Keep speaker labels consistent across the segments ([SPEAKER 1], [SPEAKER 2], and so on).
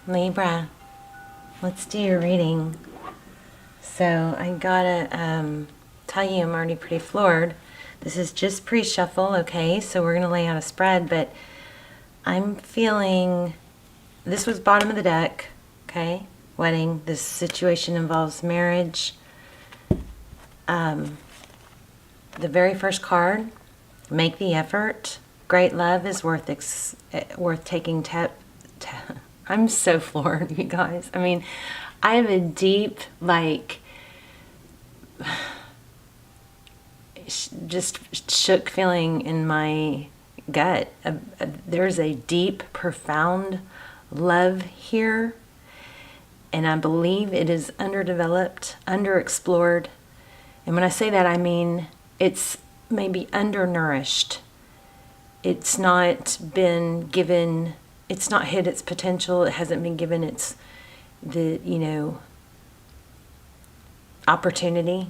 [SPEAKER 1] Libra, let's do your reading. So I gotta tell you, I'm already pretty floored. This is just pre-shuffle, okay? So we're gonna lay out a spread, but I'm feeling this was bottom of the deck, okay? Wedding. This situation involves marriage. The very first card, make the effort. Great love is worth taking I'm so floored, you guys. I mean, I have a deep, just shook feeling in my gut. There's a deep, profound love here, and I believe it is underdeveloped, underexplored. And when I say that, I mean it's maybe undernourished. It's not been given, it's not hit its potential. It hasn't been given opportunity.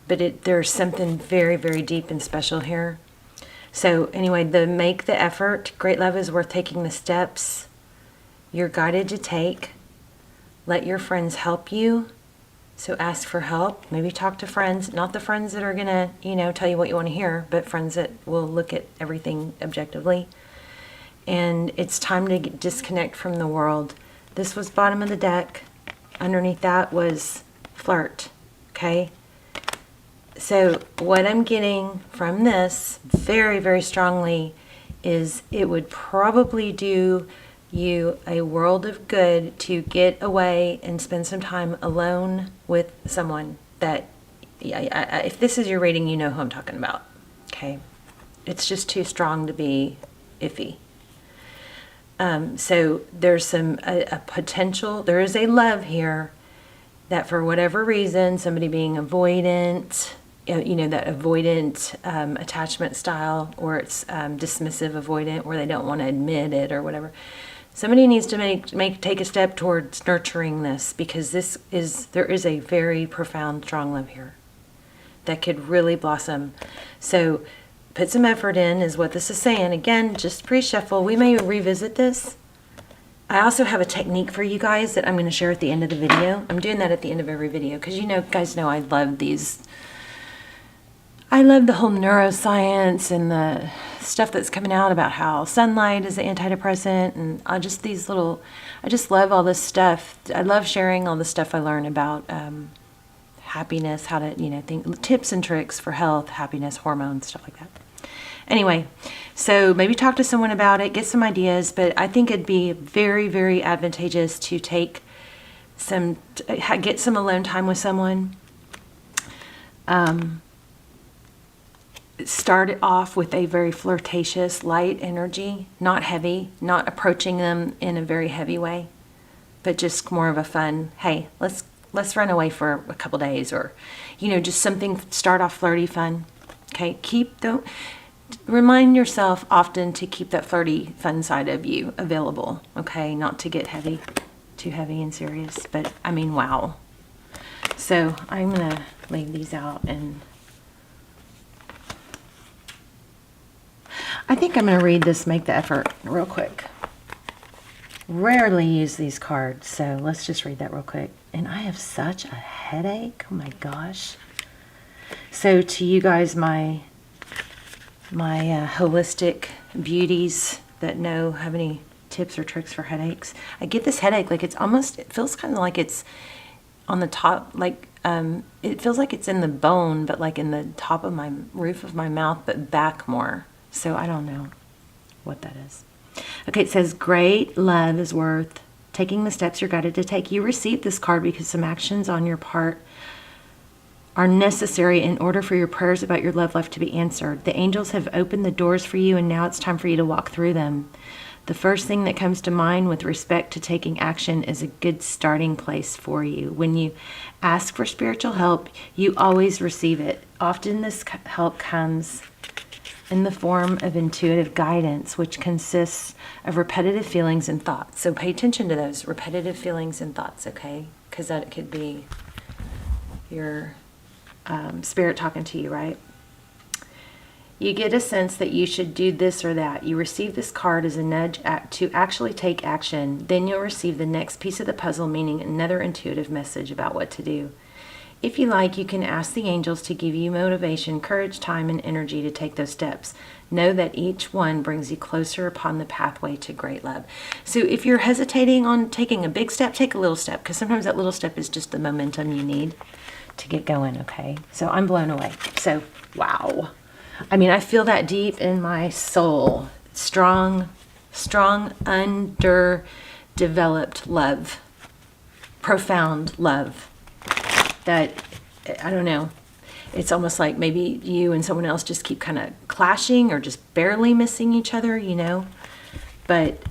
[SPEAKER 1] But there's something very, very deep and special here. So anyway, make the effort. Great love is worth taking the steps you're guided to take. Let your friends help you. So ask for help. Maybe talk to friends, not the friends that are going to, tell you what you want to hear, but friends that will look at everything objectively. And it's time to disconnect from the world. This was bottom of the deck. Underneath that was flirt, okay? So what I'm getting from this very, very strongly is it would probably do you a world of good to get away and spend some time alone with someone that, if this is your reading, you know who I'm talking about, okay? It's just too strong to be iffy. So there's a potential, there is a love here that for whatever reason, somebody being avoidant, that avoidant attachment style, or it's dismissive avoidant where they don't want to admit it or whatever. Somebody needs to take a step towards nurturing this, because there is a very profound, strong love here that could really blossom. So put some effort in is what this is saying. Again, just pre-shuffle. We may revisit this. I also have a technique for you guys that I'm going to share at the end of the video. I'm doing that at the end of every video because guys know I love these. I love the whole neuroscience and the stuff that's coming out about how sunlight is an antidepressant, and I just love all this stuff. I love sharing all the stuff I learn about happiness, how to, tips and tricks for health, happiness, hormones, stuff like that. Anyway, so maybe talk to someone about it, get some ideas, but I think it'd be very, very advantageous to get some alone time with someone. Start it off with a very flirtatious, light energy, not heavy, not approaching them in a very heavy way, but just more of a fun, hey, let's run away for a couple days, or, just something, start off flirty, fun. Okay, remind yourself often to keep that flirty, fun side of you available, okay? Not to get too heavy and serious, but I mean, wow. So I'm going to lay these out, and I think I'm going to read this, make the effort, real quick. Rarely use these cards, so let's just read that real quick. And I have such a headache. Oh my gosh. So to you guys, my holistic beauties that have any tips or tricks for headaches, I get this headache like it feels kind of like it's on the top, it feels like it's in the bone, but like in the top of my roof of my mouth, but back more. So I don't know what that is. Okay, it says, great love is worth taking the steps you're guided to take. You received this card because some actions on your part are necessary in order for your prayers about your love life to be answered. The angels have opened the doors for you, and now it's time for you to walk through them. The first thing that comes to mind with respect to taking action is a good starting place for you. When you ask for spiritual help, you always receive it. Often this help comes in the form of intuitive guidance, which consists of repetitive feelings and thoughts. So pay attention to those repetitive feelings and thoughts, okay? Because that could be your spirit talking to you, right? You get a sense that you should do this or that. You receive this card as a nudge to actually take action. Then you'll receive the next piece of the puzzle, meaning another intuitive message about what to do. If you like, you can ask the angels to give you motivation, courage, time, and energy to take those steps. Know that each one brings you closer upon the pathway to great love. So if you're hesitating on taking a big step, take a little step, because sometimes that little step is just the momentum you need to get going, okay? So I'm blown away. So, wow. I mean, I feel that deep in my soul. Strong, underdeveloped love. Profound love. That, I don't know, it's almost like maybe you and someone else just keep kind of clashing or just barely missing each other, you know? But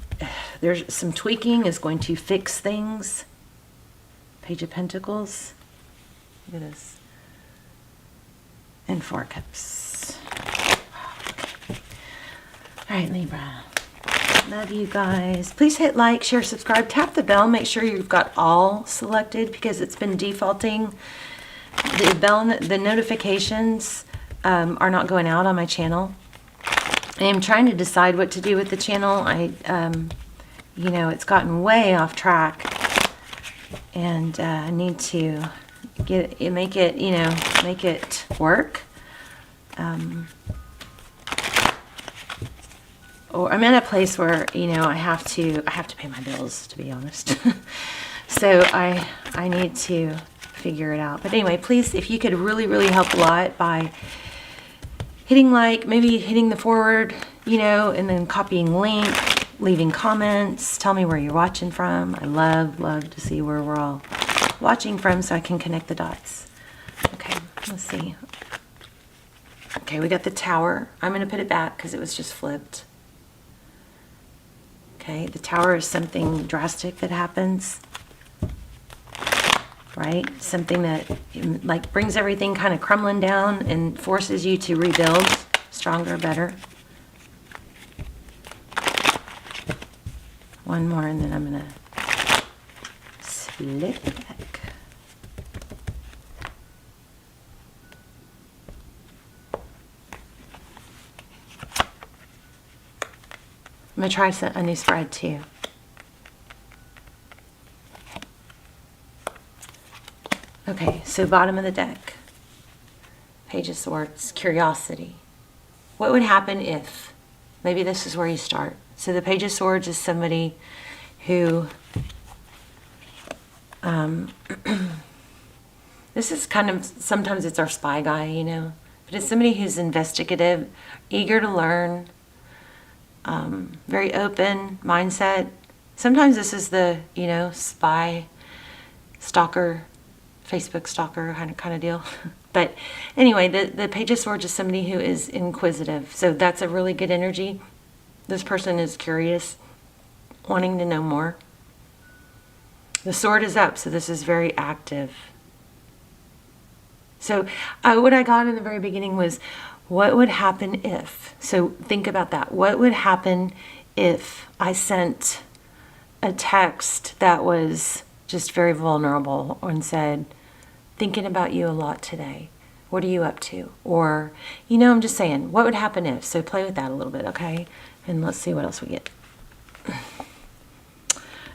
[SPEAKER 1] there's some tweaking is going to fix things. Page of Pentacles. Look at this. And Four Cups. All right, Libra. Love you guys. Please hit like, share, subscribe, tap the bell. Make sure you've got all selected because it's been defaulting. The notifications are not going out on my channel. I am trying to decide what to do with the channel. You know, it's gotten way off track, and I need to make it work. Or I'm at a place where, you know, I have to pay my bills, to be honest. So I need to figure it out. But anyway, please, if you could really, really help a lot by hitting like, maybe hitting the forward, you know, and then copying link, leaving comments, tell me where you're watching from. I love to see where we're all watching from so I can connect the dots. Okay, let's see. Okay, we got the Tower. I'm going to put it back because it was just flipped. Okay, the Tower is something drastic that happens, right? Something that like brings everything kind of crumbling down and forces you to rebuild stronger, better. One more and then I'm going to slip it back. I'm going to try a new spread too. Okay, so bottom of the deck. Page of Swords, curiosity. What would happen if, maybe this is where you start. So the Page of Swords is somebody who, this is kind of, sometimes it's our spy guy, you know, but it's somebody who's investigative, eager to learn, very open mindset. Sometimes this is the, you know, spy, stalker, Facebook stalker kind of deal. But anyway, the Page of Swords is somebody who is inquisitive. So that's a really good energy. This person is curious, wanting to know more. The sword is up, so this is very active. So what I got in the very beginning was, what would happen if? So think about that. What would happen if I sent a text that was just very vulnerable and said, thinking about you a lot today. What are you up to? Or, you know, I'm just saying, what would happen if? So play with that a little bit, okay? And let's see what else we get.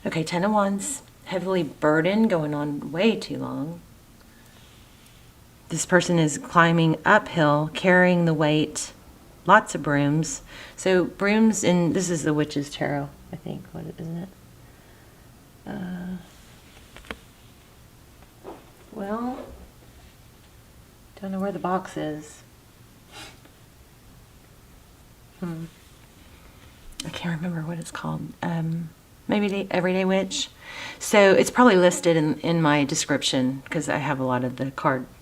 [SPEAKER 1] Okay, 10 of Wands. Heavily burdened, going on way too long. This person is climbing uphill, carrying the weight. Lots of brooms. So brooms, and this is the Witch's Tarot, I think. What isn't it? Well, don't know where the box is. I can't remember what it's called. Maybe the Everyday Witch. So it's probably listed in my description because I have a lot of the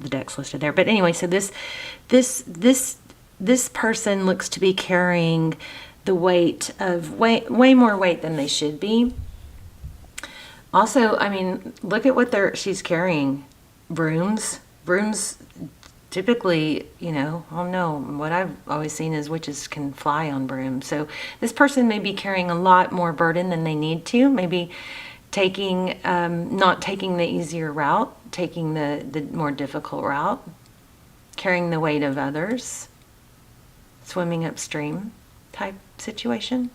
[SPEAKER 1] decks listed there. But anyway, so this person looks to be carrying the weight of way more weight than they should be. Also, I mean, look at what she's carrying. Brooms typically, you know, I don't know, what I've always seen is witches can fly on brooms. So this person may be carrying a lot more burden than they need to. Maybe not taking the easier route, taking the more difficult route, carrying the weight of others. swimming upstream type situation.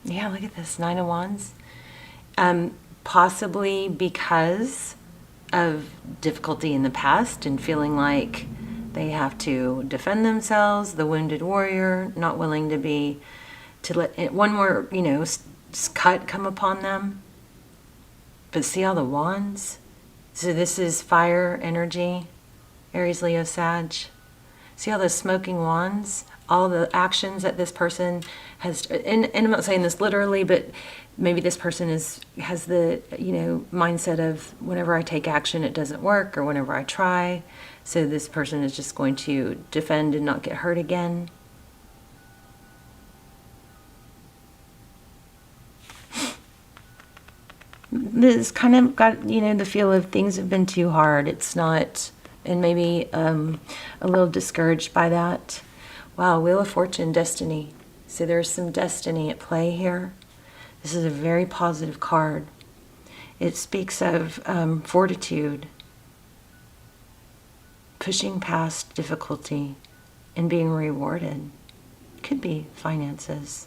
[SPEAKER 1] Yeah, look at this, 9 of Wands. Possibly because of difficulty in the past and feeling like they have to defend themselves, the wounded warrior, not willing to let one more, cut come upon them. But see all the wands? So this is fire energy, Aries, Leo, Sag. See all those smoking wands? All the actions that this person has, and I'm not saying this literally, but maybe this person has the, mindset of whenever I take action, it doesn't work, or whenever I try. So this person is just going to defend and not get hurt again. This kind of got, the feel of things have been too hard. It's not, and maybe a little discouraged by that. Wow, Wheel of Fortune, destiny. So there's some destiny at play here. This is a very positive card. It speaks of fortitude, pushing past difficulty, and being rewarded. Could be finances.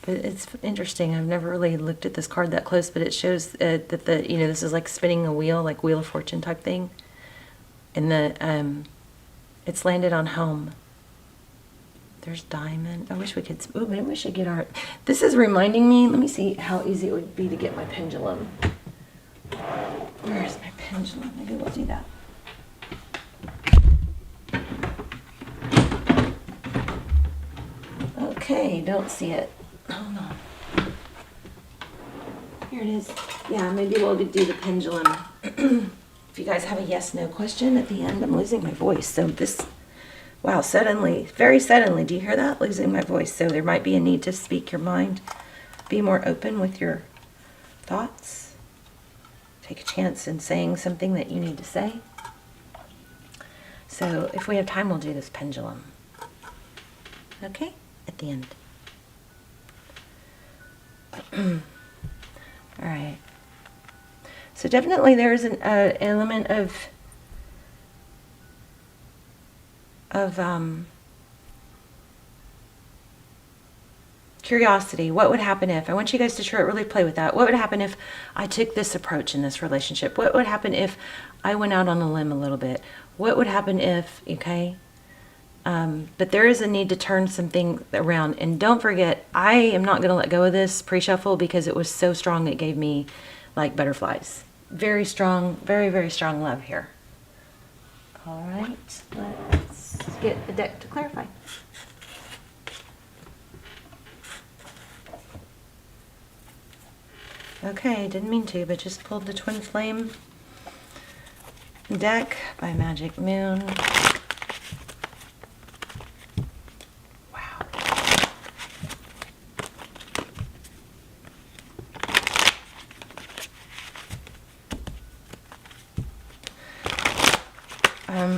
[SPEAKER 1] But it's interesting. I've never really looked at this card that close, but it shows that this is like spinning a wheel, like Wheel of Fortune type thing. And it's landed on home. There's diamond. I wish we could, maybe we should get our, this is reminding me, let me see how easy it would be to get my pendulum. Where's my pendulum? Maybe we'll do that. Okay, don't see it. Hold on. Here it is. Yeah, maybe we'll do the pendulum. If you guys have a yes/no question at the end, I'm losing my voice. So this, wow, suddenly, very suddenly, do you hear that? Losing my voice. So there might be a need to speak your mind. Be more open with your thoughts. Take a chance in saying something that you need to say. So if we have time, we'll do this pendulum. Okay? At the end. All right. So definitely there is an element of curiosity. What would happen if, I want you guys to try really play with that. What would happen if I took this approach in this relationship? What would happen if I went out on a limb a little bit? What would happen if, okay? But there is a need to turn something around. And don't forget, I am not going to let go of this pre-shuffle because it was so strong it gave me like butterflies. Very strong, very, very strong love here. All right, let's get the deck to clarify. Okay, didn't mean to, but just pulled the Twin Flame deck by Magic Moon.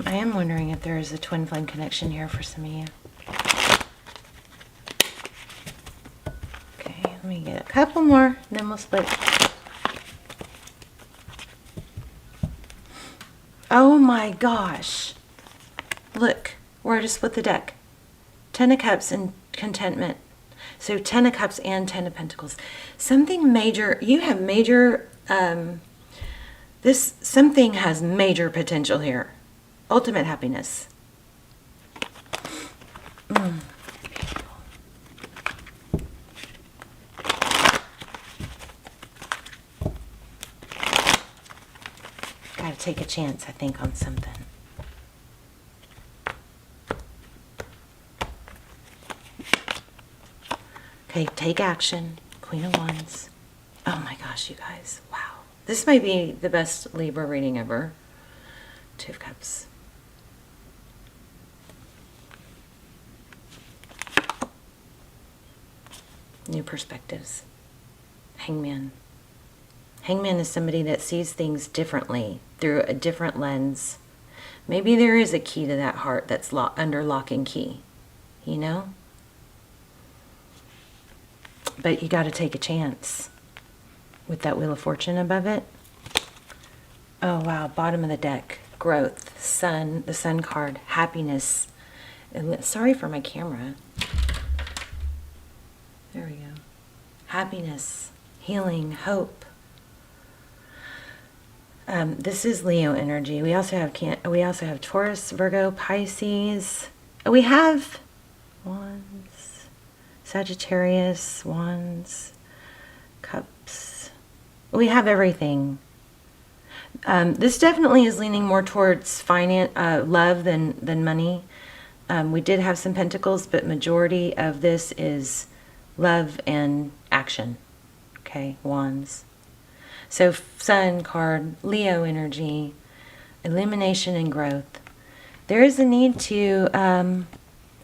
[SPEAKER 1] I am wondering if there is a twin flame connection here for some of you. Okay, let me get a couple more, and then we'll split. Oh my gosh. Look, where to split the deck. 10 of Cups and Contentment. So 10 of Cups and 10 of Pentacles. Something major, you have major, something has major potential here. Ultimate happiness. Gotta take a chance, I think, on something. Okay, take action. Queen of Wands. Oh my gosh, you guys. Wow. This might be the best Libra reading ever. Two of Cups. New perspectives. Hangman. Hangman is somebody that sees things differently, through a different lens. Maybe there is a key to that heart that's under lock and key, you know? But you got to take a chance with that Wheel of Fortune above it. Oh, wow, bottom of the deck. growth, sun, the sun card, happiness. And sorry for my camera. There we go. Happiness, healing, hope. This is Leo energy. We also have Taurus, Virgo, Pisces. We have Wands, Sagittarius, Wands, Cups. We have everything. This definitely is leaning more towards love than money. We did have some Pentacles, but majority of this is love and action. Okay, Wands. So Sun card, Leo energy, illumination and growth. There is a need to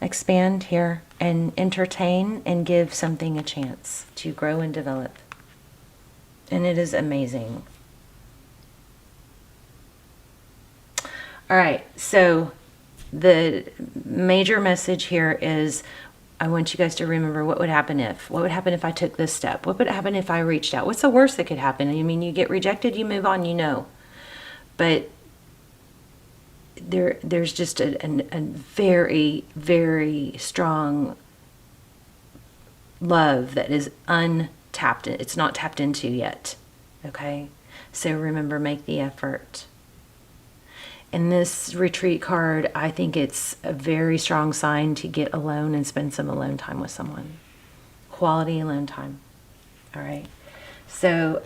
[SPEAKER 1] expand here and entertain and give something a chance to grow and develop. And it is amazing. All right, so the major message here is I want you guys to remember what would happen if I took this step? What would happen if I reached out? What's the worst that could happen? I mean, you get rejected, you move on, you know. But there's just a very, very strong love that is untapped. It's not tapped into yet, okay? So remember, make the effort. In this retreat card, I think it's a very strong sign to get alone and spend some alone time with someone. Quality alone time. All right. So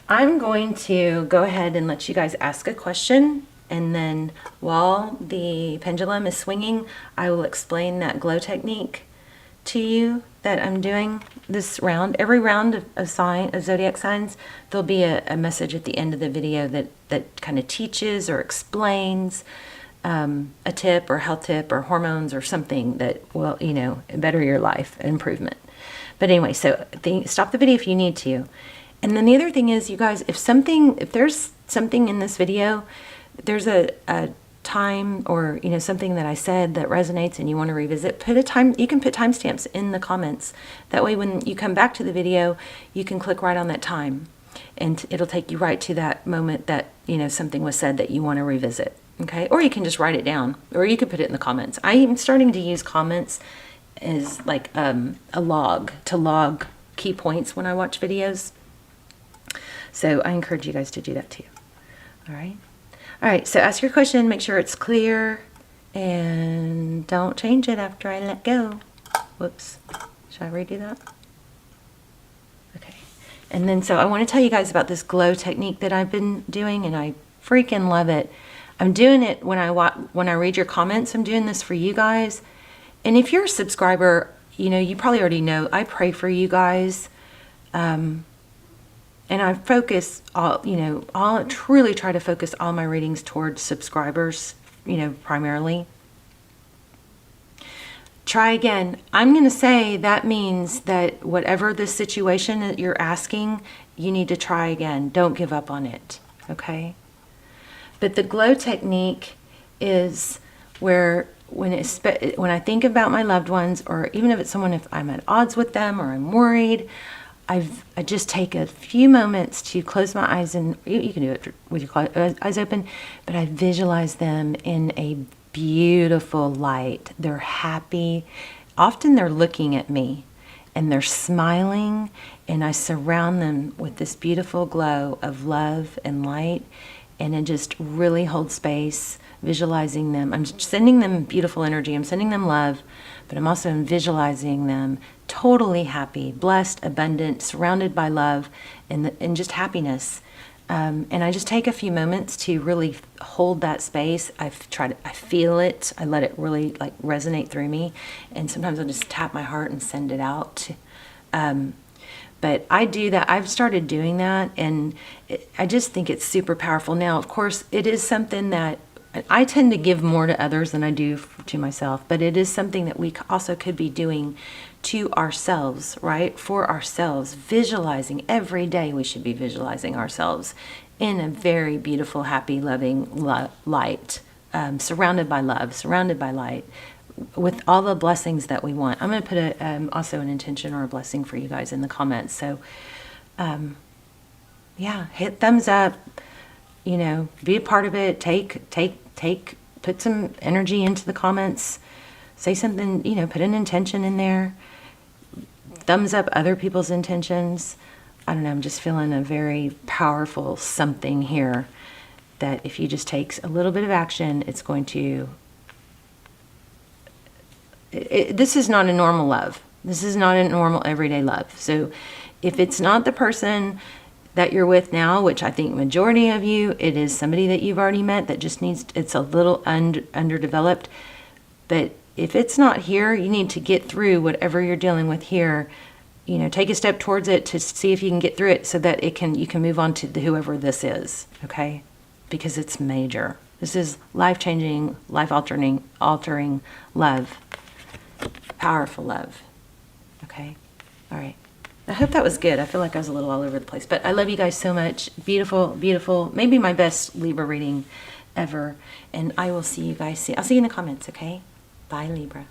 [SPEAKER 1] I'm going to go ahead and let you guys ask a question. And then while the pendulum is swinging, I will explain that glow technique to you that I'm doing this round. Every round of zodiac signs, there'll be a message at the end of the video that kind of teaches or explains a tip or health tip or hormones or something that will, better your life, improvement. But anyway, so stop the video if you need to. And then the other thing is, you guys, if there's something in this video, there's a time or something that I said that resonates and you want to revisit, you can put timestamps in the comments. That way when you come back to the video, you can click right on that time and it'll take you right to that moment that something was said that you want to revisit. Okay, or you can just write it down, or you could put it in the comments. I am starting to use comments as like a log to log key points when I watch videos, so I encourage you guys to do that too. All right, so ask your question, make sure it's clear, and don't change it after I let go. Whoops. Should I redo that? Okay. And then, so I want to tell you guys about this glow technique that I've been doing, and I freaking love it. I'm doing it when I read your comments. I'm doing this for you guys. And if you're a subscriber, you probably already know I pray for you guys. And I focus truly try to focus all my readings towards subscribers, primarily. Try again. I'm going to say that means that whatever the situation that you're asking, you need to try again. Don't give up on it, okay? But the glow technique is where when I think about my loved ones, or even if I'm at odds with them or I'm worried, I just take a few moments to close my eyes, and you can do it with your eyes open, but I visualize them in a beautiful light. They're happy. Often they're looking at me and they're smiling, and I surround them with this beautiful glow of love and light, and it just really holds space, visualizing them. I'm sending them beautiful energy. I'm sending them love, but I'm also visualizing them totally happy, blessed, abundant, surrounded by love and just happiness. And I just take a few moments to really hold that space. I feel it. I let it really resonate through me. And sometimes I'll just tap my heart and send it out. But I do that. I've started doing that, and I just think it's super powerful. Now, of course, it is something that I tend to give more to others than I do to myself, but it is something that we also could be doing to ourselves, right? For ourselves, visualizing every day. We should be visualizing ourselves in a very beautiful, happy, loving light, surrounded by love, surrounded by light, with all the blessings that we want. I'm going to put also an intention or a blessing for you guys in the comments. So, yeah, hit thumbs up. you know, be a part of it. Put some energy into the comments. Say something, you know, put an intention in there. Thumbs up other people's intentions. I don't know, I'm just feeling a very powerful something here that if you just take a little bit of action, it's going to... this is not a normal love. This is not a normal everyday love. So if it's not the person that you're with now, which I think majority of you, it is somebody that you've already met that just needs, it's a little underdeveloped. But if it's not here, you need to get through whatever you're dealing with here. You know, take a step towards it to see if you can get through it so that you can move on to whoever this is, okay? Because it's major. This is life-changing, life-altering love. Powerful love. Okay? All right. I hope that was good. I feel like I was a little all over the place. But I love you guys so much. Beautiful, beautiful. Maybe my best Libra reading ever. And I will see you guys soon. I'll see you in the comments, okay? Bye, Libra.